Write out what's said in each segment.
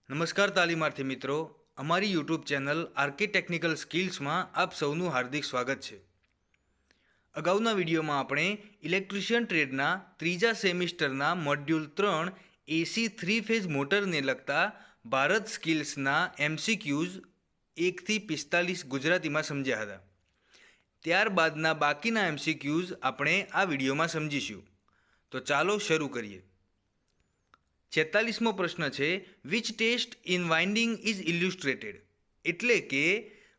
નમસ્કાર તાલીમાર્થી મિત્રો, અમારી યુટ્યુબ ચેનલ આરકે ટેકનિકલ સ્કિલ્સમાં આપ સૌનું હાર્દિક સ્વાગત છે. અગાઉના વિડીયોમાં આપણે ઇલેક્ટ્રિશિયન ટ્રેડના ત્રીજા સેમિસ્ટરના મોડ્યુલ 3 એસી 3 ફેઝ મોટરને લગતા ભારત સ્કિલ્સના એમસીક્યુઝ 1થી 45 ગુજરાતીમાં સમજ્યા હતા. ત્યારબાદના બાકીના એમસીક્યુઝ આપણે આ વિડીયોમાં સમજીશું. તો ચાલો શરૂ કરીએ. 46મો પ્રશ્ન છે, which test in winding is illustrated, એટલે કે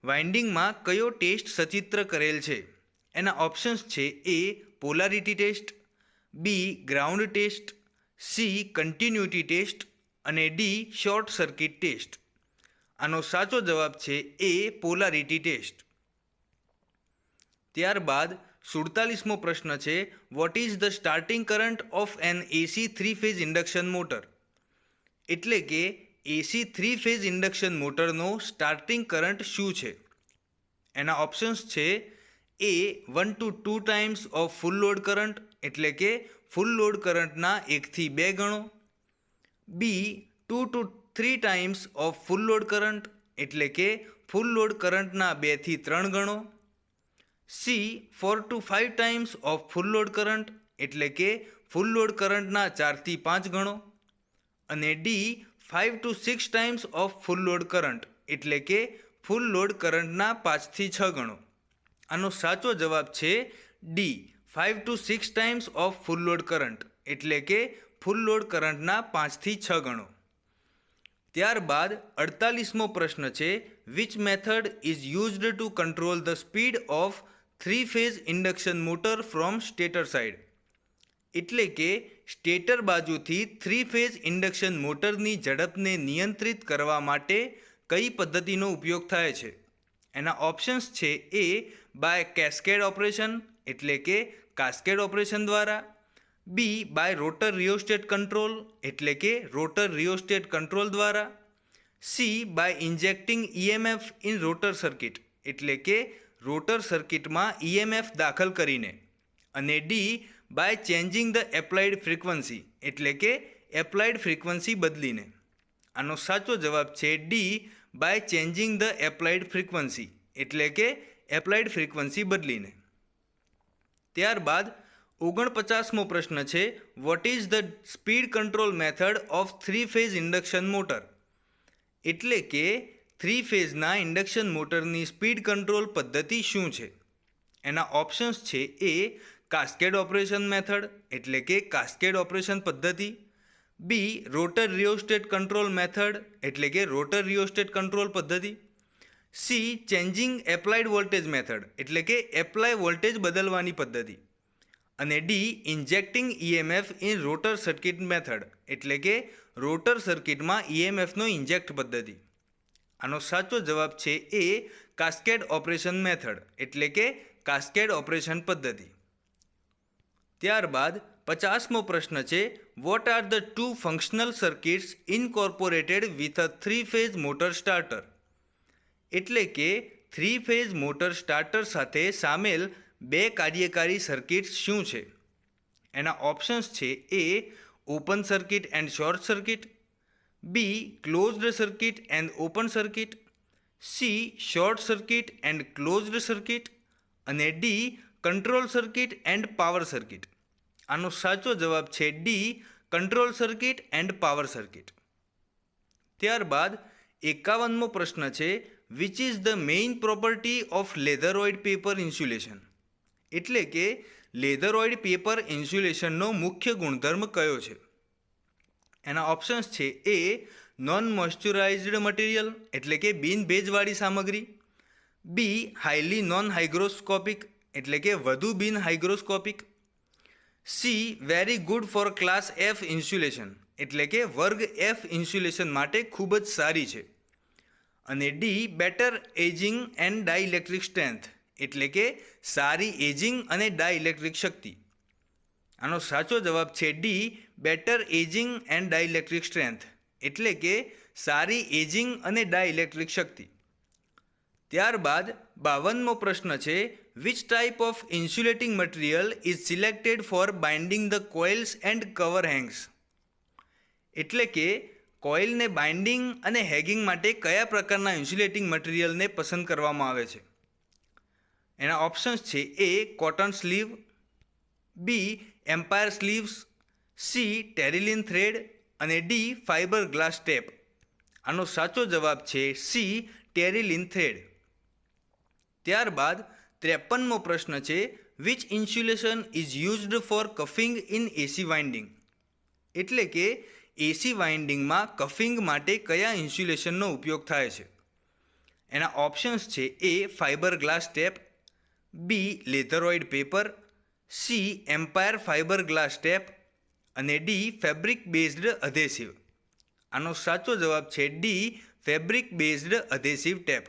વાઇન્ડિંગમાં કયો ટેસ્ટ સચિત્ર કરેલ છે. એના ઓપ્શન્સ છે: A polarity test, B ground test, C continuity test અને ડી શોર્ટ સર્કિટ ટેસ્ટ. આનો સાચો જવાબ છે એ પોલારિટી ટેસ્ટ. ત્યારબાદ 47મો પ્રશ્ન છે, what is the starting current of an AC 3 phase induction motor, એટલે કે એસી 3 ફેઝ ઇન્ડક્શન મોટરનો સ્ટાર્ટિંગ કરંટ શું છે. એના ઓપ્શન્સ છે: A 1 to 2 times of full load current, એટલે કે ફૂલ લોડ કરંટના 1 થી 2 ગણો, B 2 to 3 times of full load current, એટલે કે ફૂલ લોડ કરંટના 2 થી 3 ગણો, C 4 to 5 times of full load current, એટલે કે ફૂલ લોડ કરંટના 4 થી 5 ગણો, અને D 5 to 6 times of full load current, એટલે કે ફૂલ લોડ કરંટના 5 થી 6 ગણો. આનો સાચો જવાબ છે D 5 to 6 times of full load current, એટલે કે ફૂલ લોડ કરંટના 5 થી 6 ગણો. ત્યારબાદ 48મો પ્રશ્ન છે, which method is used two control the speed of 3 phase induction motor from stator side, એટલે કે સ્ટેટર બાજુથી 3 ફેઝ ઇન્ડક્શન મોટરની ઝડપને નિયંત્રિત કરવા માટે કઈ પદ્ધતિનો ઉપયોગ થાય છે. એના ઓપ્શન્સ છે: એ બાય કેસ્કેડ ઓપરેશન, એટલે કે કાસ્કેડ ઓપરેશન દ્વારા, B by rotor rheostat control, એટલે કે રોટર રિયોસ્ટેટ કંટ્રોલ દ્વારા, C by injecting EMF in rotor circuit, એટલે કે રોટર સર્કિટમાં ઈએમએફ દાખલ કરીને, અને D by changing the applied frequency, એટલે કે એપ્લાઇડ ફ્રીક્વન્સી બદલીને. આનો સાચો જવાબ છે D by changing the applied frequency, એટલે કે એપ્લાઇડ ફ્રીક્વન્સી બદલીને. ત્યારબાદ 49મો પ્રશ્ન છે, what is the speed control method of 3 phase induction motor, એટલે કે 3 ફેઝના ઇન્ડક્શન મોટરની સ્પીડ કંટ્રોલ પદ્ધતિ શું છે. એના ઓપ્શન્સ છે: એ કાસ્કેડ ઓપરેશન મેથડ, એટલે કે કાસ્કેડ ઓપરેશન પદ્ધતિ, B rotor rheostat control method, એટલે કે રોટર રિયોસ્ટેટ કંટ્રોલ પદ્ધતિ, C changing applied voltage method, એટલે કે એપ્લાય વોલ્ટેજ બદલવાની પદ્ધતિ, અને D injecting EMF in rotor circuit method, એટલે કે રોટર સર્કિટમાં ઈએમએફનો ઇન્જેક્ટ પદ્ધતિ. આનો સાચો જવાબ છે એ કાસ્કેડ ઓપરેશન મેથડ, એટલે કે કાસ્કેડ ઓપરેશન પદ્ધતિ. ત્યારબાદ 50મો પ્રશ્ન છે, what are the two functional circuits incorporated with a 3 phase motor starter, એટલે કે 3 ફેઝ મોટર સ્ટાર્ટર સાથે સામેલ 2 કાર્યકારી સર્કિટ્સ શું છે. એના ઓપ્શન્સ છે: A open circuit and short circuit, B closed circuit and open circuit, C short circuit and closed circuit, અને D control circuit and power circuit. આનો સાચો જવાબ છે D control circuit and power circuit. ત્યારબાદ 51મો પ્રશ્ન છે, which is the main property of leatheroid paper insulation, એટલે કે લેધરોઇડ પેપર ઇન્સ્યુલેશનનો મુખ્ય ગુણધર્મ કયો છે. એના ઓપ્શન્સ છે: એ નોન મોઇશ્ચરાઇઝ્ડ મટીરિયલ, એટલે કે બિન ભેજવાળી સામગ્રી, બી હાઈલી નોન હાઇગ્રોસ્કોપિક, એટલે કે વધુ બિન hygroscopic, C very good for class F insulation, એટલે કે વર્ગ એફ ઇન્સ્યુલેશન માટે ખૂબ જ સારી છે, અને D better ageing and dielectric strength, એટલે કે સારી એજિંગ અને ડાઇલેક્ટ્રિક શક્તિ. આનો સાચો જવાબ છે D better ageing and dielectric strength, એટલે કે સારી એજિંગ અને ડાઇલેક્ટ્રિક શક્તિ. ત્યારબાદ 52મો પ્રશ્ન છે, which type of insulating material is selected four binding the coils and cover હેંગ્સ, એટલે કે કોઇલને બાઇન્ડિંગ અને હેગિંગ માટે કયા પ્રકારના ઇન્સ્યુલેટિંગ મટીરિયલને પસંદ કરવામાં આવે છે? એના ઓપ્શન્સ છે: એ કોટન સ્લીવ, બી એમ્પાયર સ્લીવ્સ, સી ટેરિલિન થ્રેડ અને ડી ફાઇબર ગ્લાસ ટેપ. આનો સાચો જવાબ છે સી ટેરિલિન થ્રેડ. ત્યારબાદ 53મો પ્રશ્ન છે: which insulation is used four coughing in AC winding? એટલે કે એસી વાઇન્ડિંગમાં કફિંગ માટે કયા ઇન્સ્યુલેશનનો ઉપયોગ થાય છે? એના ઓપ્શન્સ છે: A fibre glass tape, B leatheroid paper, C empire fibre glass tape અને ડી ફેબ્રિક બેઝડ અધેસિવ. આનો સાચો જવાબ છે D fabric based adhesive tape.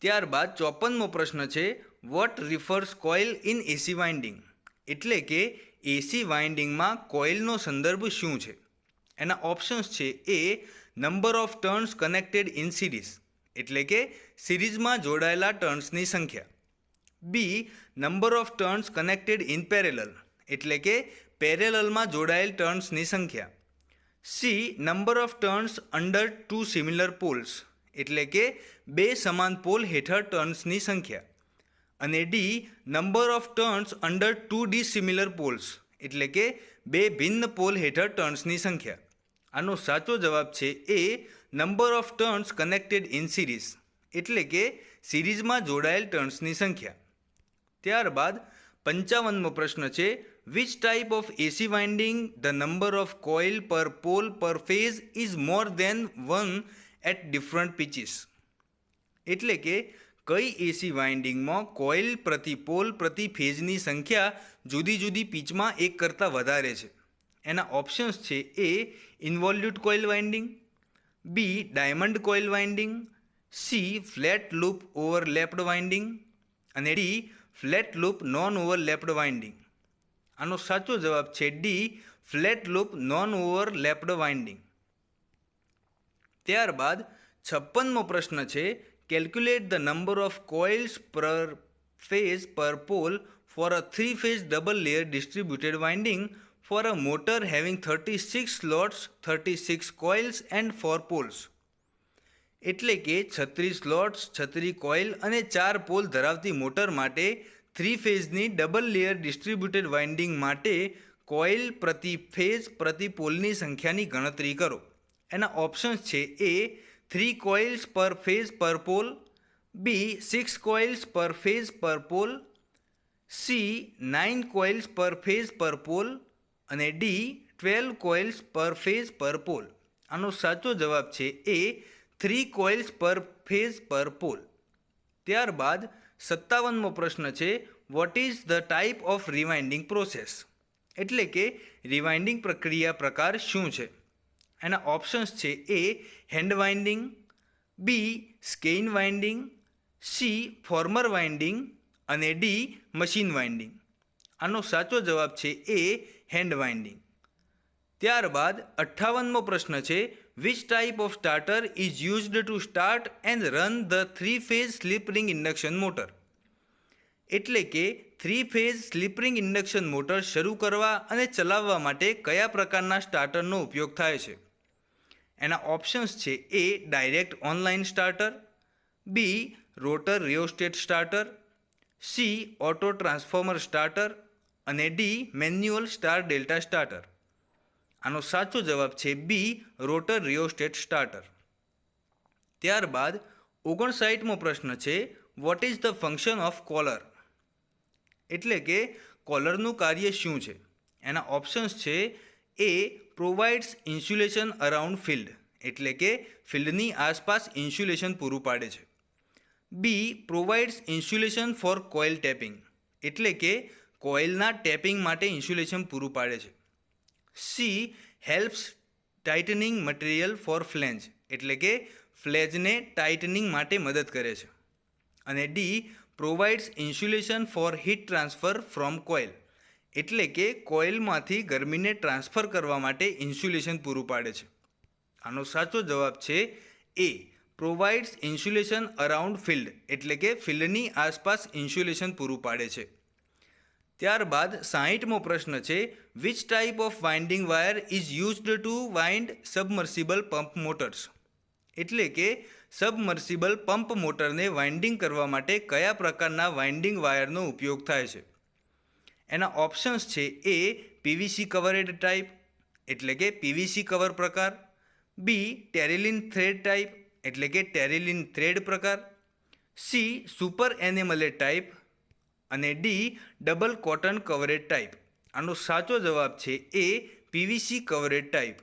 ત્યારબાદ 54મો પ્રશ્ન છે: what refers coil in AC winding? એટલે કે એસી વાઇન્ડિંગમાં કોઇલનો સંદર્ભ શું છે? એના ઓપ્શન્સ છે: A number of turns connected in series, એટલે કે સિરીઝમાં જોડાયેલા ટર્ન્સની સંખ્યા, B number of turns connected in parallel, એટલે કે પેરેલલમાં જોડાયેલ ટર્ન્સની સંખ્યા, C number of turns under two similar poles, એટલે કે બે સમાન પોલ હેઠળ ટર્ન્સની સંખ્યા અને D number of turns under two dissimilar poles, એટલે કે બે ભિન્ન પોલ હેઠળ ટર્ન્સની સંખ્યા. આનો સાચો જવાબ છે A number of turns connected in series, એટલે કે સિરીઝમાં જોડાયેલ ટર્ન્સની સંખ્યા. ત્યારબાદ 55મો પ્રશ્ન છે: which type of AC winding the number of coil per pole per phase is more than 1 at different pitches? એટલે કે કઈ એસી વાઇન્ડિંગમાં કોઇલ પ્રતિ પોલ પ્રતિ ફેઝની સંખ્યા જુદી જુદી પીચમાં એક કરતાં વધારે છે? એના ઓપ્શન્સ છે: A involute coil winding, B diamond coil winding, C flat loop overlapped winding અને D flat loop non overlapped winding. આનો સાચો જવાબ છે D flat loop non overlapped winding. ત્યારબાદ 56મો પ્રશ્ન છે: calculate the number of coils per phase per pole for a 3-phase double layer distributed winding for a motor having 36 slots, 36 coils and 4 poles. એટલે કે 36 સ્લોટ્સ, 36 કોઇલ અને 4 pole ધરાવતી motor માટે 3 ફેઝની ડબલ લેયર ડિસ્ટ્રીબ્યુટેડ વાઇન્ડિંગ માટે coil પ્રતિ phase પ્રતિ પોલની સંખ્યાની ગણતરી કરો. એના ઓપ્શન્સ છે: એ 3 coils per phase per pole, બી 6 coils per phase per pole, C 9 coils per phase per pole અને D 12 coils per phase per pole. આનો સાચો જવાબ છે એ 3 coils per phase per pole. ત્યારબાદ 57મો પ્રશ્ન છે: what is the type of rewinding process? એટલે કે રિવાઇન્ડિંગ પ્રક્રિયા પ્રકાર શું છે? એના ઓપ્શન્સ છે: એ hand winding, B skein winding, C former winding અને ડી મશીન વાઇન્ડિંગ. આનો સાચો જવાબ છે એ હેન્ડ વાઇન્ડિંગ. ત્યારબાદ 58મો પ્રશ્ન છે: which type of starter is used to start and run the 3-phase slip ring induction motor? એટલે કે 3-phase slip ring induction motor શરૂ કરવા અને ચલાવવા માટે કયા પ્રકારના સ્ટાર્ટરનો ઉપયોગ થાય છે? એના ઓપ્શન્સ છે: A direct online starter, B rotor rheostat starter, C auto transformer starter અને D manual star delta starter. આનો સાચો જવાબ છે બી રોટર રિયોસ્ટેટ સ્ટાર્ટર. ત્યારબાદ 59મો પ્રશ્ન છે: what is the function of collar? એટલે કે કોલરનું કાર્ય શું છે? એના ઓપ્શન્સ છે: A provides insulation around field, એટલે કે ફિલ્ડની આસપાસ ઇન્સ્યુલેશન પૂરું પાડે છે, B provides insulation for coil tapping, એટલે કે કોઇલના ટેપિંગ માટે ઇન્સ્યુલેશન પૂરું પાડે છે, C helps tightening material for flange, એટલે કે ફ્લેજને ટાઇટનિંગ માટે મદદ કરે છે અને D provides insulation for heat transfer from coil, એટલે કે કોઇલમાંથી ગરમીને ટ્રાન્સફર કરવા માટે ઇન્સ્યુલેશન પૂરું પાડે છે. આનો સાચો જવાબ છે A provides insulation around field, એટલે કે ફિલ્ડની આસપાસ ઇન્સ્યુલેશન પૂરું પાડે છે. ત્યારબાદ 60મો પ્રશ્ન છે, which type of winding wire is used two wind submersible pump motors? એટલે કે સબમર્સિબલ પંપ મોટરને વાઇન્ડિંગ કરવા માટે કયા પ્રકારના વાઇન્ડિંગ વાયરનો ઉપયોગ થાય છે? એના ઓપ્શન્સ છે, એ પીવીસી કવરેડ ટાઈપ એટલે કે પીવીસી કવર પ્રકાર, બી ટેરેલિન થ્રેડ ટાઈપ એટલે કે ટેરેલિન થ્રેડ પ્રકાર, સી સુપર એનેમલેટ ટાઈપ અને D double cotton coverage type. આનો સાચો જવાબ છે એ પીવીસી કવરેજ ટાઈપ.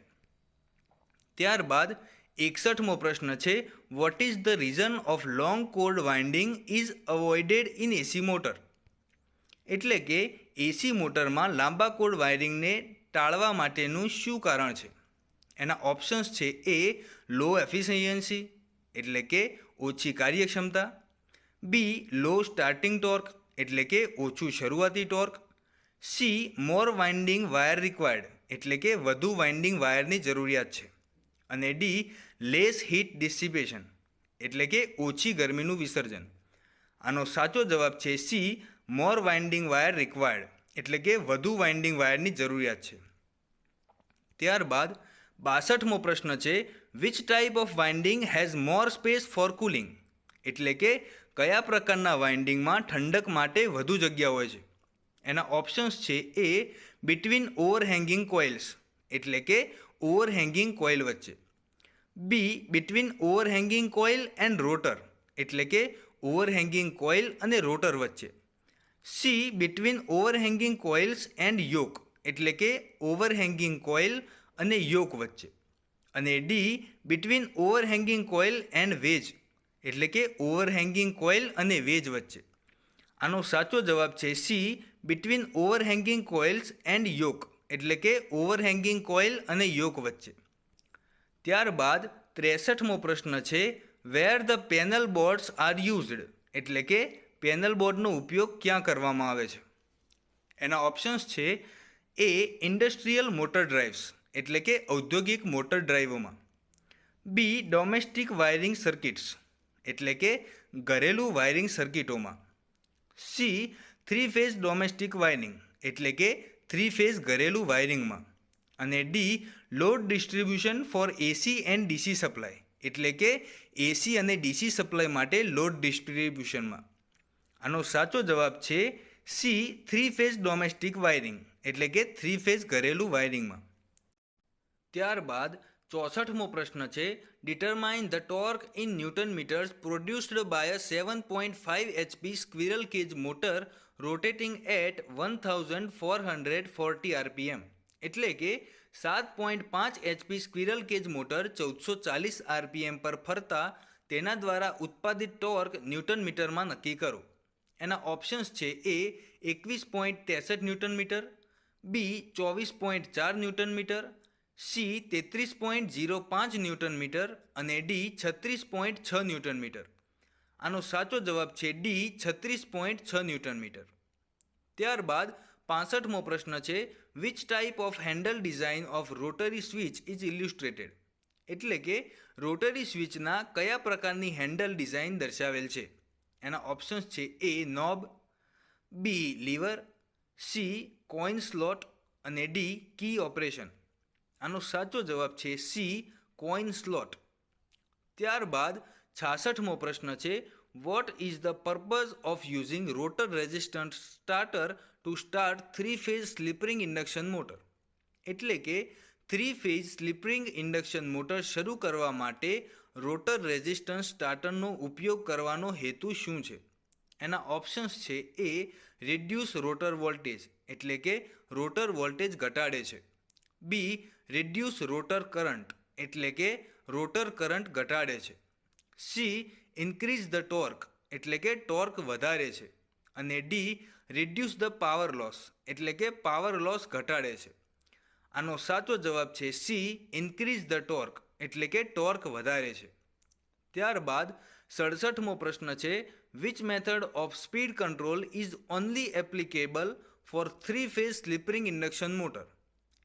ત્યારબાદ 61મો પ્રશ્ન છે, what is the reason of long chord winding is avoided in AC motor? એટલે કે એસી મોટરમાં લાંબા કોર્ડ વાયરિંગને ટાળવા માટેનું શું કારણ છે? એના ઓપ્શન્સ છે, એ લો એફિશિયન્સી એટલે કે ઓછી કાર્યક્ષમતા, બી લો સ્ટાર્ટિંગ ટોર્ક એટલે કે ઓછું શરૂઆતી ટોર્ક, સી મોર વાઇન્ડિંગ વાયર રિક્વાયર્ડ એટલે કે વધુ વાઇન્ડિંગ વાયરની જરૂરિયાત છે, અને ડી લેસ હીટ ડિસિપેશન એટલે કે ઓછી ગરમીનું વિસર્જન. આનો સાચો જવાબ છે સી મોર વાઇન્ડિંગ વાયર રિક્વાયર્ડ એટલે કે વધુ વાઇન્ડિંગ વાયરની જરૂરિયાત છે. ત્યારબાદ 62મો પ્રશ્ન છે, which type of winding has more space for cooling? એટલે કે કયા પ્રકારના વાઇન્ડિંગમાં ઠંડક માટે વધુ જગ્યા હોય છે? એના ઓપ્શન્સ છે, એ બિટવીન ઓવરહેંગિંગ કોઇલ્સ એટલે કે ઓવરહેંગિંગ કોઇલ વચ્ચે, B between overhanging coil and rotor એટલે કે ઓવરહેંગિંગ કોઇલ અને રોટર વચ્ચે, C between overhanging coils and yoke એટલે કે ઓવરહેંગિંગ કોઇલ અને યોક વચ્ચે, અને D between overhanging coil and wedge એટલે કે ઓવરહેંગિંગ કોઇલ અને વેજ વચ્ચે. આનો સાચો જવાબ છે C between overhanging coils and yoke એટલે કે ઓવરહેંગિંગ કોઇલ અને યોક વચ્ચે. ત્યારબાદ 63મો પ્રશ્ન છે, where the panel boards are used એટલે કે પેનલ બોર્ડનો ઉપયોગ ક્યાં કરવામાં આવે છે? એના ઓપ્શન્સ છે, એ ઇન્ડસ્ટ્રીયલ મોટર ડ્રાઇવ્સ એટલે કે ઔદ્યોગિક મોટર ડ્રાઇવોમાં, બી ડોમેસ્ટિક વાયરિંગ સર્કિટ્સ એટલે કે ઘરેલું વાયરિંગ સર્કિટોમાં, સી 3 ફેઝ ડોમેસ્ટિક વાયરિંગ એટલે કે 3 ફેઝ ઘરેલું વાયરિંગમાં, અને D load distribution for AC and DC supply એટલે કે એસી અને ડીસી સપ્લાય માટે લોડ ડિસ્ટ્રીબ્યુશનમાં. આનો સાચો જવાબ છે સી 3 ફેઝ ડોમેસ્ટિક વાયરિંગ એટલે કે 3 ફેઝ ઘરેલું વાયરિંગમાં. ત્યારબાદ 64મો પ્રશ્ન છે, determine the torque in newton metres produced by a 7.5 HP squirrel cage motor rotating at 1440 RPM એટલે કે 7.5 HP squirrel cage motor 1440 RPM પર ફરતા તેના દ્વારા ઉત્પાદિત ટોર્ક ન્યૂટન મીટરમાં નક્કી કરો. એના ઓપ્શન્સ છે, A 21.63 newton metre, B 24.4 newton metre, C 33.05 newton metre અને ડી 36.6 ન્યૂટન મીટર. આનો સાચો જવાબ છે ડી 36.6 ન્યૂટન મીટર. ત્યારબાદ 65મો પ્રશ્ન છે, which type of handle design of rotary switch is illustrated એટલે કે રોટરી સ્વિચના કયા પ્રકારની હેન્ડલ ડિઝાઇન દર્શાવેલ છે? એના ઓપ્શન્સ છે, એ નોબ, બી લીવર, સી કોઇન સ્લોટ અને ડી કી ઓપરેશન. આનો સાચો જવાબ છે સી કોઇન સ્લોટ. ત્યારબાદ 66મો પ્રશ્ન છે, what is the purpose of using rotor resistant starter to start 3 phase slip ring induction motor એટલે કે 3 ફેઝ સ્લીપરિંગ ઇન્ડક્શન મોટર શરૂ કરવા માટે રોટર રેઝિસ્ટન્સ સ્ટાર્ટરનો ઉપયોગ કરવાનો હેતુ શું છે? એના ઓપ્શન્સ છે, એ રિડ્યુસ રોટર વોલ્ટેજ એટલે કે રોટર વોલ્ટેજ ઘટાડે છે, બી રિડ્યુસ રોટર કરંટ એટલે કે રોટર કરંટ ઘટાડે છે, સી ઇન્ક્રીઝ ધ ટોર્ક એટલે કે ટોર્ક વધારે છે, અને D reduce the power loss એટલે કે પાવર લોસ ઘટાડે છે. આનો સાચો જવાબ છે સી ઇન્ક્રીઝ ધ ટોર્ક એટલે કે ટોર્ક વધારે છે. ત્યારબાદ 67મો પ્રશ્ન છે, which method of speed control is only applicable for 3 phase slip ring induction motor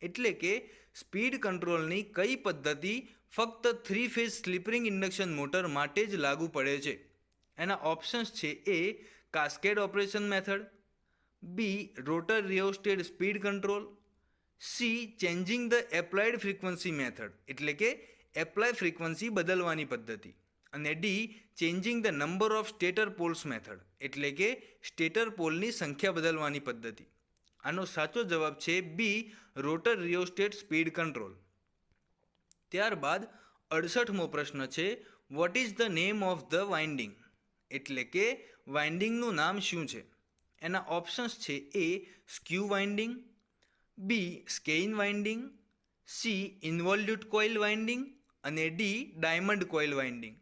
એટલે કે સ્પીડ કંટ્રોલની કઈ પદ્ધતિ ફક્ત 3 ફેઝ સ્લીપરિંગ ઇન્ડક્શન મોટર માટે જ લાગુ પડે છે? એના ઓપ્શન્સ છે, A cascade operation method, B rotor rheostat speed control, C changing the applied frequency method એટલે કે એપ્લાય ફ્રીક્વન્સી બદલવાની પદ્ધતિ, અને D changing the number of stator poles method એટલે કે સ્ટેટર પોલની સંખ્યા બદલવાની પદ્ધતિ. આનો સાચો જવાબ છે B rotor rheostat speed control. ત્યારબાદ 68મો પ્રશ્ન છે what is the name of the winding એટલે કે વાઇન્ડિંગનું નામ શું છે. એના ઓપ્શન્સ છે A skew winding, B skein winding, C involute coil winding અને ડી ડાયમંડ કોઇલ વાઇન્ડિંગ.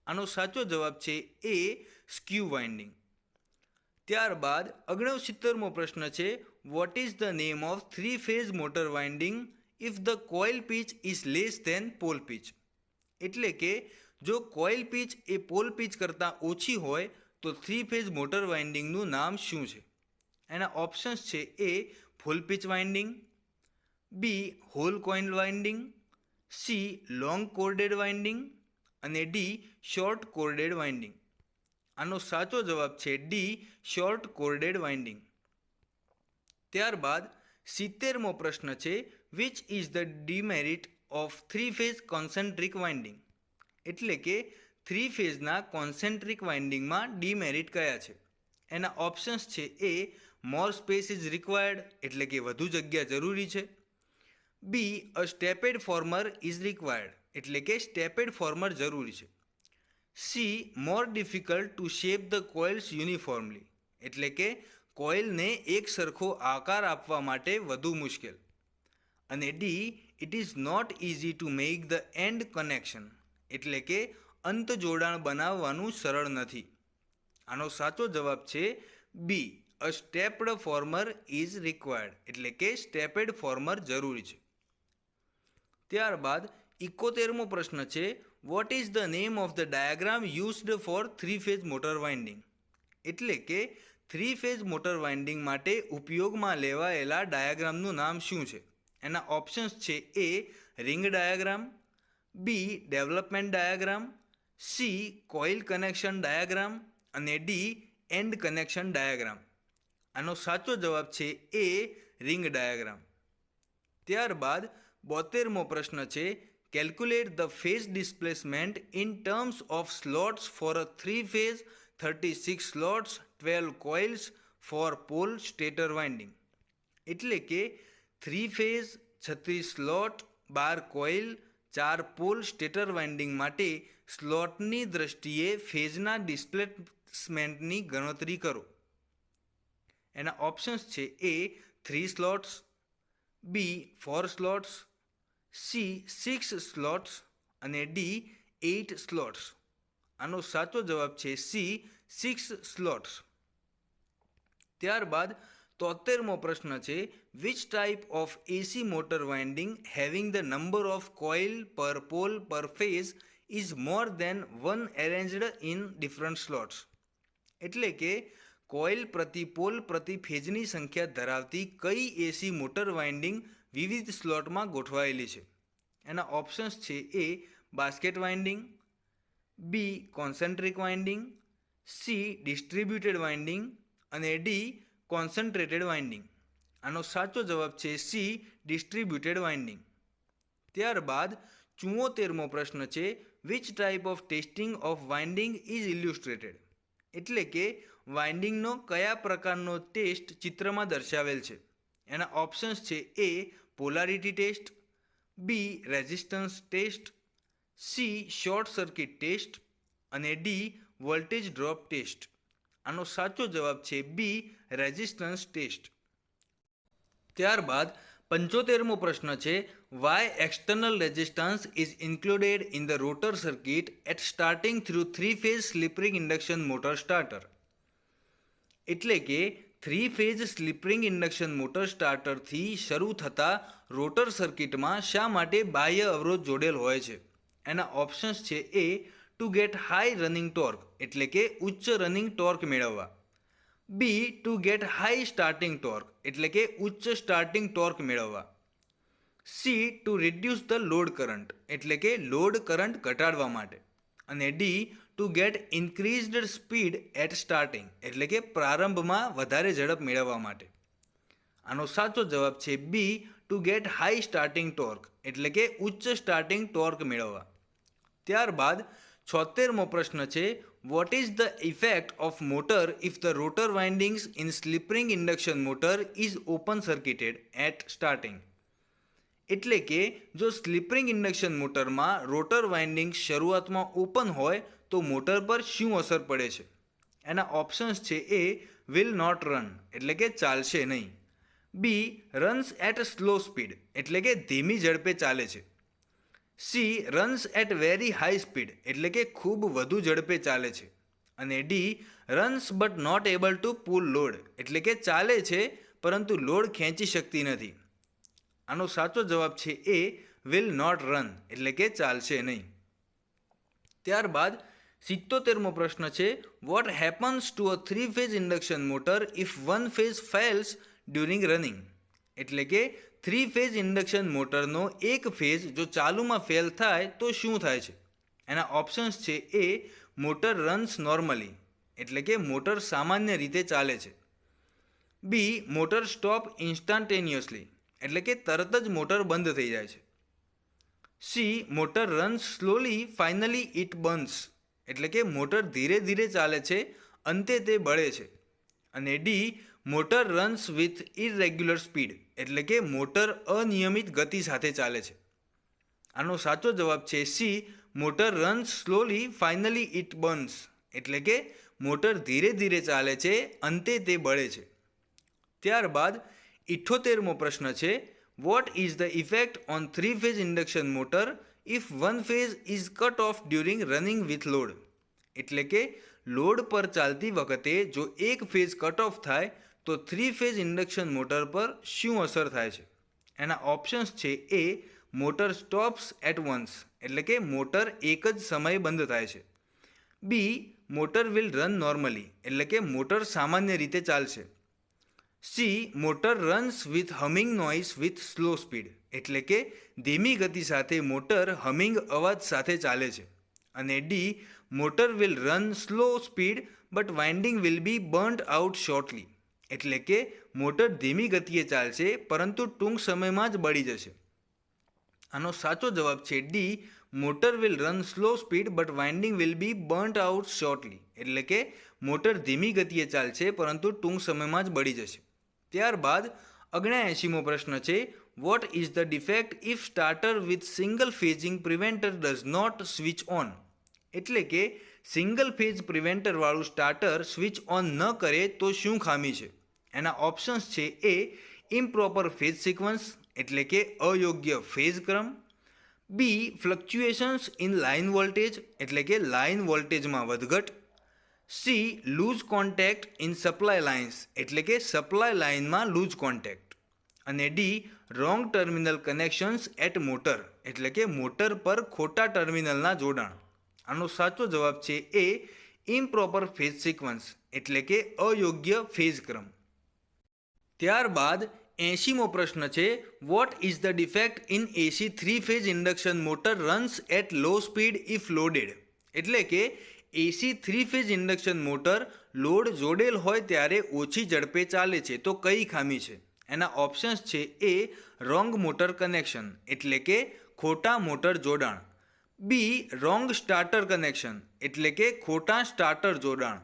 આનો સાચો જવાબ છે એ સ્ક્યુ વાઇન્ડિંગ. ત્યારબાદ 69મો પ્રશ્ન છે what is the name of three phase motor winding if the coil pitch is less than pole pitch એટલે કે જો કોઇલ પીચ એ પોલ પીચ કરતાં ઓછી હોય તો થ્રી ફેઝ મોટર વાઇન્ડિંગનું નામ શું છે. એના ઓપ્શન્સ છે A full pitch winding, B whole coil winding, C long chorded winding અને ડી શોર્ટ કોર્ડેડ વાઇન્ડિંગ. આનો સાચો જવાબ છે ડી શોર્ટ કોર્ડેડ વાઇન્ડિંગ. ત્યારબાદ 70મો પ્રશ્ન છે which is the demerit of three phase concentric winding એટલે કે થ્રી ફેઝના કોન્સેન્ટ્રિક વાઇન્ડિંગમાં ડીમેરિટ કયા છે. એના ઓપ્શન્સ છે એ મોર સ્પેસ ઇઝ રિક્વાયર્ડ એટલે કે વધુ જગ્યા જરૂરી છે, બી અ સ્ટેપેડ ફોર્મર ઇઝ રિક્વાયર્ડ એટલે કે સ્ટેપેડ ફોર્મર જરૂરી છે, C more difficult to shape the coils uniformly એટલે કે કોઇલને એક સરખો આકાર આપવા માટે વધુ મુશ્કેલ, અને D it is not easy to make the end connection એટલે કે અંત જોડાણ બનાવવાનું સરળ નથી. આનો સાચો જવાબ છે બી અ સ્ટેપ્ડ ફોર્મર ઇઝ રિક્વાયર્ડ એટલે કે સ્ટેપેડ ફોર્મર જરૂરી છે. ત્યારબાદ 71મો પ્રશ્ન છે what is the name of the diagram used four three phase motor winding એટલે કે થ્રી ફેઝ મોટર વાઇન્ડિંગ માટે ઉપયોગમાં લેવાયેલા ડાયાગ્રામનું નામ શું છે. એના ઓપ્શન્સ છે A ring diagram, B development diagram, C coil connection diagram અને ડી એન્ડ કનેક્શન ડાયાગ્રામ. આનો સાચો જવાબ છે એ રિંગ ડાયાગ્રામ. ત્યારબાદ 72મો પ્રશ્ન છે calculate the phase displacement in terms of slots for a three phase 36 slots 12 coils for pole stator winding એટલે કે three phase 36 slot 12 coil 4 pole stator winding માટે સ્લોટની દ્રષ્ટિએ ફેઝના ડિસ્પ્લેસમેન્ટની ગણતરી કરો. એના ઓપ્શન્સ છે એ 3 સ્લોટ્સ, બી 4 સ્લોટ્સ, સી 6 સ્લોટ્સ અને ડી 8 સ્લોટ્સ. આનો સાચો જવાબ છે સી 6 સ્લોટ્સ. ત્યારબાદ 73મો પ્રશ્ન છે which type of AC motor winding having the number of coil per pole per phase is more than one arranged in different slots એટલે કે કોઇલ પ્રતિ પોલ પ્રતિ ફેઝની સંખ્યા ધરાવતી કઈ એસી મોટર વાઇન્ડિંગ વિવિધ સ્લોટમાં ગોઠવાયેલી છે. એના ઓપ્શન્સ છે A basket winding, B concentric winding, C distributed winding અને ડી કોન્સન્ટ્રેટેડ વાઇન્ડિંગ. આનો સાચો જવાબ છે સી ડિસ્ટ્રીબ્યુટેડ વાઇન્ડિંગ. ત્યારબાદ 74મો પ્રશ્ન છે which type of testing of winding is illustrated એટલે કે વાઇન્ડિંગનો કયા પ્રકારનો ટેસ્ટ ચિત્રમાં દર્શાવેલ છે. એના ઓપ્શન્સ છે A polarity test, B resistance test, C short circuit test અને ડી વોલ્ટેજ ડ્રોપ ટેસ્ટ. આનો સાચો જવાબ છે બી રેઝિસ્ટન્સ ટેસ્ટ. ત્યારબાદ 75મો પ્રશ્ન છે why external resistance is included in the rotor circuit at starting through three phase slip ring induction motor starter એટલે કે three phase slip ring induction motor સ્ટાર્ટરથી શરૂ થતા રોટર સર્કિટમાં શા માટે બાહ્ય અવરોધ જોડેલ હોય છે. એના ઓપ્શન્સ છે A to get high running torque એટલે કે ઉચ્ચ રનિંગ ટોર્ક મેળવવા, B to get high starting torque એટલે કે ઉચ્ચ સ્ટાર્ટિંગ ટોર્ક મેળવવા, C to reduce the load current એટલે કે લોડ કરંટ ઘટાડવા માટે અને D to get increased speed at starting એટલે કે પ્રારંભમાં વધારે ઝડપ મેળવવા માટે. આનો સાચો જવાબ છે B to get high starting torque એટલે કે ઉચ્ચ સ્ટાર્ટિંગ ટોર્ક મેળવવા. ત્યારબાદ 76મો પ્રશ્ન છે what is the effect of motor if the rotor windings in slip ring induction motor is open circuited at starting. એટલે કે જો સ્લિપ-રિંગ ઇન્ડક્શન મોટરમાં રોટર વાઇન્ડિંગ શરૂઆતમાં ઓપન હોય તો મોટર પર શું અસર પડે છે? એના ઓપ્શન્સ છે એ વિલ નોટ રન એટલે કે ચાલશે નહીં, B runs at slow speed એટલે કે ધીમી ઝડપે ચાલે છે, C runs at very high speed એટલે કે ખૂબ વધુ ઝડપે ચાલે છે, અને D runs but not able to pull load એટલે કે ચાલે છે પરંતુ લોડ ખેંચી શકતી નથી. આનો સાચો જવાબ છે એ વિલ નોટ રન એટલે કે ચાલશે નહીં. ત્યારબાદ 77મો પ્રશ્ન છે what happens to a 3-phase induction motor if one phase fails during running. એટલે કે 3-phase ઇન્ડક્શન મોટરનો એક ફેઝ જો ચાલુમાં ફેલ થાય તો શું થાય છે? એના ઓપ્શન્સ છે એ મોટર રન્સ નોર્મલી એટલે કે મોટર સામાન્ય રીતે ચાલે છે, બી મોટર સ્ટોપ ઇન્સ્ટન્ટેનિયસલી એટલે કે તરત જ મોટર બંધ થઈ જાય છે, C motor runs slowly finally it burns એટલે કે મોટર ધીરે ધીરે ચાલે છે અંતે તે બળે છે, અને D motor runs with irregular speed એટલે કે મોટર અનિયમિત ગતિ સાથે ચાલે છે. આનો સાચો જવાબ છે C motor runs slowly finally it burns એટલે કે મોટર ધીરે ધીરે ચાલે છે અંતે તે બળે છે. ત્યારબાદ 78મો પ્રશ્ન છે what is the effect on 3-phase induction motor if one phase is cut off during running with load. એટલે કે લોડ પર ચાલતી વખતે જો એક ફેઝ કટ ઓફ થાય તો 3-phase ઇન્ડક્શન મોટર પર શું અસર થાય છે? એના ઓપ્શન્સ છે A motor stops at once એટલે કે મોટર એક જ સમયે બંધ થાય છે, B motor will run normally એટલે કે મોટર સામાન્ય રીતે ચાલશે, C motor runs with humming noise with slow speed એટલે કે ધીમી ગતિ સાથે મોટર હમિંગ અવાજ સાથે ચાલે છે, અને D motor will run slow speed but winding will be બર્ન્ટ out shortly એટલે કે મોટર ધીમી ગતિએ ચાલશે પરંતુ ટૂંક સમયમાં જ બળી જશે. આનો સાચો જવાબ છે D motor will run slow speed but winding will be બર્ન્ટ out shortly એટલે કે મોટર ધીમી ગતિએ ચાલશે પરંતુ ટૂંક સમયમાં જ બળી જશે. ત્યારબાદ 79મો પ્રશ્ન છે what is the defect if starter with single phasing preventer does not switch on. એટલે કે સિંગલ ફેઝ પ્રિવેન્ટરવાળું સ્ટાર્ટર સ્વિચ ઓન ન કરે તો શું ખામી છે? એના ઓપ્શન્સ છે એ ઇમ્પ્રોપર ફેઝ સિક્વન્સ એટલે કે અયોગ્ય ફેઝ ક્રમ, B fluctuations in line voltage એટલે કે લાઇન વોલ્ટેજમાં વધઘટ, C loose contact in supply lines એટલે કે સપ્લાય લાઇનમાં લૂઝ કોન્ટેક્ટ, અને D wrong terminal connections at motor એટલે કે મોટર પર ખોટા ટર્મિનલના જોડાણ. આનો સાચો જવાબ છે એ ઇમ્પ્રોપર ફેઝ સિક્વન્સ એટલે કે અયોગ્ય ફેઝ ક્રમ. ત્યારબાદ 80મો પ્રશ્ન છે what is the defect in AC 3-phase induction motor runs at low speed if loaded. એટલે કે એસી 3-phase ઇન્ડક્શન મોટર લોડ જોડેલ હોય ત્યારે ઓછી ઝડપે ચાલે છે તો કઈ ખામી છે? એના ઓપ્શન્સ છે એ રોંગ મોટર કનેક્શન એટલે કે ખોટા મોટર જોડાણ, બી રોંગ સ્ટાર્ટર કનેક્શન એટલે કે ખોટા સ્ટાર્ટર જોડાણ,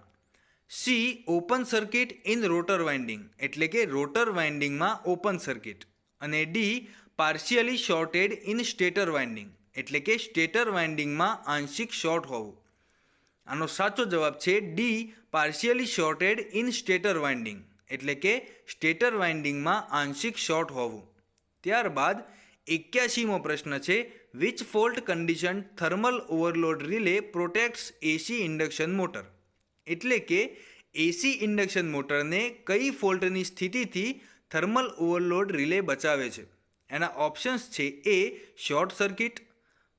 C open circuit in rotor winding એટલે કે રોટર વાઇન્ડિંગમાં ઓપન સર્કિટ, અને D partially shorted in stator winding એટલે કે સ્ટેટર વાઇન્ડિંગમાં આંશિક શોર્ટ હોવું. આનો સાચો જવાબ છે D partially shorted in stator winding એટલે કે સ્ટેટર વાઇન્ડિંગમાં આંશિક શોર્ટ હોવું. ત્યારબાદ 81મો પ્રશ્ન છે which fault condition thermal overload relay પ્રોટેક્ટ્સ AC induction motor. એટલે કે એસી ઇન્ડક્શન મોટરને કઈ ફોલ્ટની સ્થિતિથી થર્મલ ઓવરલોડ રિલે બચાવે છે? એના ઓપ્શન્સ છે A short circuit,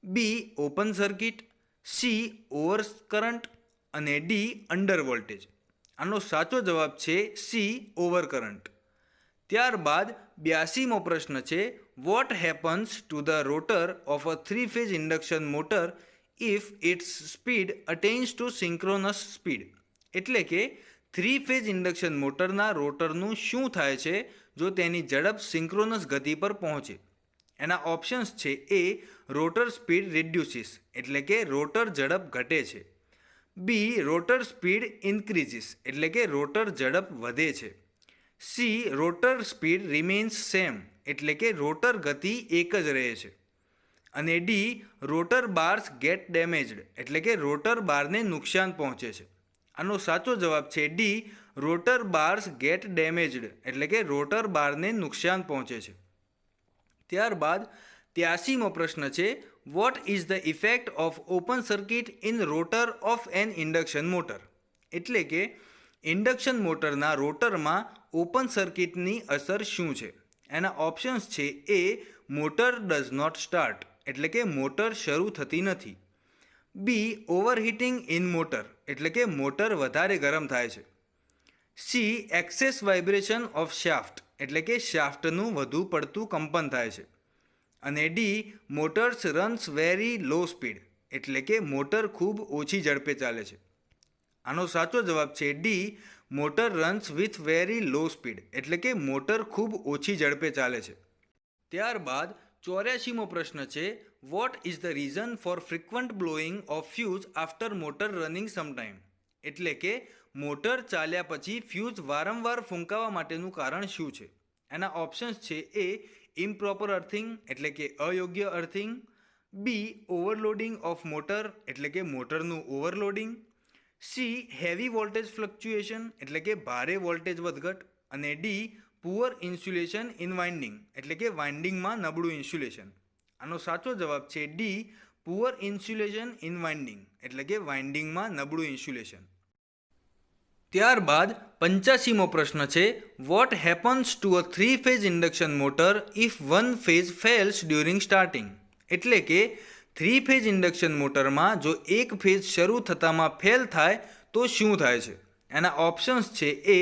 B open circuit, C over current, અને ડી અંડર વોલ્ટેજ. આનો સાચો જવાબ છે સી ઓવર કરંટ. ત્યારબાદ 82મો પ્રશ્ન છે what happens to the rotor of a 3-phase induction motor if its speed attains to synchronous speed. એટલે કે 3 ફેઝ ઇન્ડક્શન મોટરના રોટરનું શું થાય છે જો તેની ઝડપ સિંક્રોનસ ગતિ પર પહોંચે. એના ઓપ્શન્સ છે: એ રોટર સ્પીડ રિડ્યુસિસ એટલે કે રોટર ઝડપ ઘટે છે. બી રોટર સ્પીડ ઇન્ક્રીઝિસ એટલે કે રોટર ઝડપ વધે છે. C rotor speed remains same એટલે કે રોટર ગતિ એક જ રહે છે. અને D rotor bars get damaged એટલે કે રોટર બારને નુકસાન પહોંચે છે. આનો સાચો જવાબ છે D rotor bars get damaged એટલે કે રોટર બારને નુકસાન પહોંચે છે. ત્યારબાદ 83મો પ્રશ્ન છે, what is the effect of open circuit in rotor of an induction motor. એટલે કે ઇન્ડક્શન મોટરના રોટરમાં ઓપન સર્કિટની અસર શું છે. એના ઓપ્શન્સ છે: A motor does not start એટલે કે મોટર શરૂ થતી નથી. બી ઓવરહીટિંગ ઇન મોટર એટલે કે મોટર વધારે ગરમ થાય છે. C access vibration of shaft એટલે કે શાફ્ટનું વધુ પડતું કંપન થાય છે. અને ડી મોટર્સ રન્સ વેરી લો સ્પીડ એટલે કે મોટર ખૂબ ઓછી ઝડપે ચાલે છે. આનો સાચો જવાબ છે D motor runs with very law speed એટલે કે મોટર ખૂબ ઓછી ઝડપે ચાલે છે. ત્યારબાદ 84મો પ્રશ્ન છે, what is the reason for frequent blowing of fuse after motor running sometime. એટલે કે મોટર ચાલ્યા પછી ફ્યુઝ વારંવાર ફૂંકાવા માટેનું કારણ શું છે. એના ઓપ્શન્સ છે: એ ઇમ્પ્રોપર અર્થિંગ એટલે કે અયોગ્ય earthing. B overloading of motor એટલે કે મોટરનું overloading. C heavy voltage fluctuation એટલે કે ભારે વોલ્ટેજ વધઘટ. અને D poor insulation in winding એટલે કે વાઇન્ડિંગમાં નબળું ઇન્સ્યુલેશન. આનો સાચો જવાબ છે D poor insulation in winding એટલે કે વાઇન્ડિંગમાં નબળું ઇન્સ્યુલેશન. ત્યારબાદ 85મો પ્રશ્ન છે, what happens to a 3 phase induction motor if one phase fails during starting. એટલે કે 3 ફેઝ ઇન્ડક્શન મોટરમાં જો એક ફેઝ શરૂ થતામાં ફેલ થાય તો શું થાય છે. એના ઓપ્શન્સ છે: A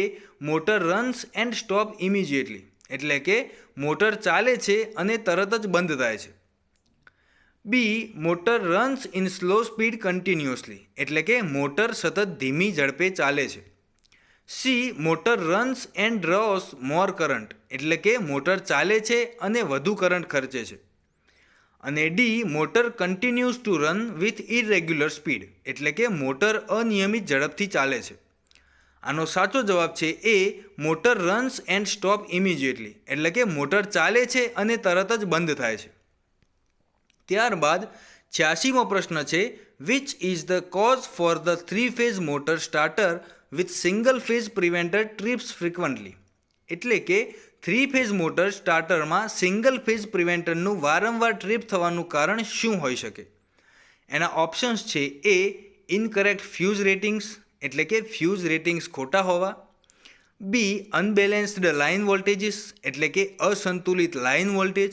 motor runs and stop immediately એટલે કે મોટર ચાલે છે અને તરત જ બંધ થાય છે. B motor runs in slow speed continuously એટલે કે મોટર સતત ધીમી ઝડપે ચાલે છે. C motor runs and draws more current એટલે કે મોટર ચાલે છે અને વધુ કરંટ ખર્ચે છે. અને D motor continues two run with irregular speed એટલે કે મોટર અનિયમિત ઝડપથી ચાલે છે. આનો સાચો જવાબ છે: A motor runs and stop immediately એટલે કે મોટર ચાલે છે અને તરત જ બંધ થાય છે. ત્યારબાદ 86મો પ્રશ્ન છે, which is the cause for the 3 phase motor starter with single phase preventer trips frequently. એટલે કે 3 ફેઝ મોટર સ્ટાર્ટરમાં સિંગલ ફેઝ પ્રિવેન્ટરનું વારંવાર ટ્રીપ થવાનું કારણ શું હોઈ શકે. એના ઓપ્શન્સ છે: એ ઇનકરેક્ટ ફ્યુઝ રેટિંગ્સ એટલે કે ફ્યુઝ રેટિંગ્સ ખોટા હોવા. બી અનબેલેન્સ્ડ લાઇન વોલ્ટેજીસ એટલે કે અસંતુલિત line voltage.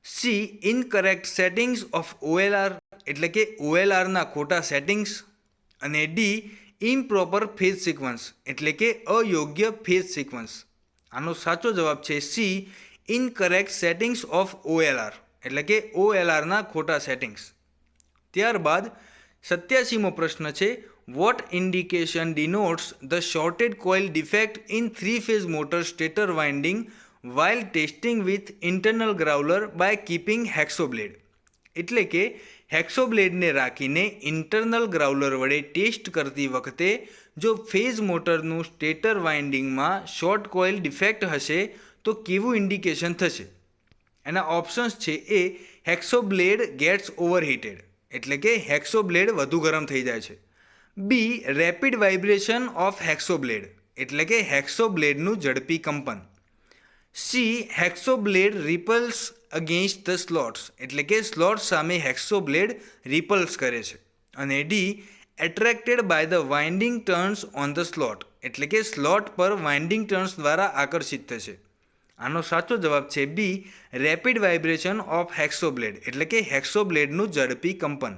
C incorrect settings of OLR એટલે કે OLRના ખોટા સેટિંગ્સ. અને ડી ઇમ્પ્રોપર ફેઝ સિક્વન્સ એટલે કે અયોગ્ય ફેઝ સિક્વન્સ. આનો સાચો જવાબ છે C incorrect settings of OLR એટલે કે OLRના ખોટા સેટિંગ્સ. ત્યારબાદ 87મો પ્રશ્ન છે, what indication denotes the shorted coil defect in 3 phase motor stator winding while testing with internal growler by keeping hacksaw blade. એટલે કે હેક્સો બ્લેડને રાખીને ઇન્ટરનલ ગ્રાઉલર વડે ટેસ્ટ કરતી વખતે જો ફેઝ મોટરનું સ્ટેટર વાઇન્ડિંગમાં શોર્ટ કોઇલ ડિફેક્ટ હશે તો કેવું ઇન્ડિકેશન થશે. એના ઓપ્શન્સ છે: એ હેક્સો બ્લેડ ગેટ્સ ઓવરહીટેડ એટલે કે હેક્સો બ્લેડ વધુ ગરમ થઈ જાય છે. B rapid vibration of hacksaw blade એટલે કે હેક્સો બ્લેડનું ઝડપી કંપન. C hacksaw blade ripples against the slots એટલે કે સ્લોટ સામે હેક્સો બ્લેડ રિપલ્સ કરે છે. અને D attracted by the winding turns on the slot એટલે કે સ્લોટ પર વાઇન્ડિંગ ટર્ન્સ દ્વારા આકર્ષિત થશે. આનો સાચો જવાબ છે B rapid vibration of hacksaw blade એટલે કે હેક્સો બ્લેડનું ઝડપી કંપન.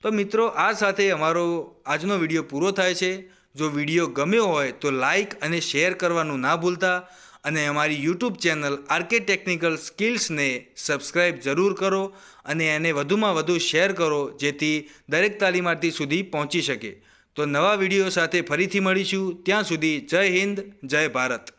તો મિત્રો, આ સાથે અમારો આજનો વિડીયો પૂરો થાય છે. જો વિડીયો ગમ્યો હોય તો લાઇક અને શેર કરવાનું ના ભૂલતા અને અમારી યુટ્યુબ ચેનલ આરકે ટેકનિકલ સ્કિલ્સને સબસ્ક્રાઈબ જરૂર કરો અને એને વધુમાં વધુ શેર કરો, જેથી દરેક તાલીમાર્થી સુધી પહોંચી શકે. તો નવા વિડીયો સાથે ફરીથી મળીશું. ત્યાં સુધી જય હિન્દ, જય ભારત.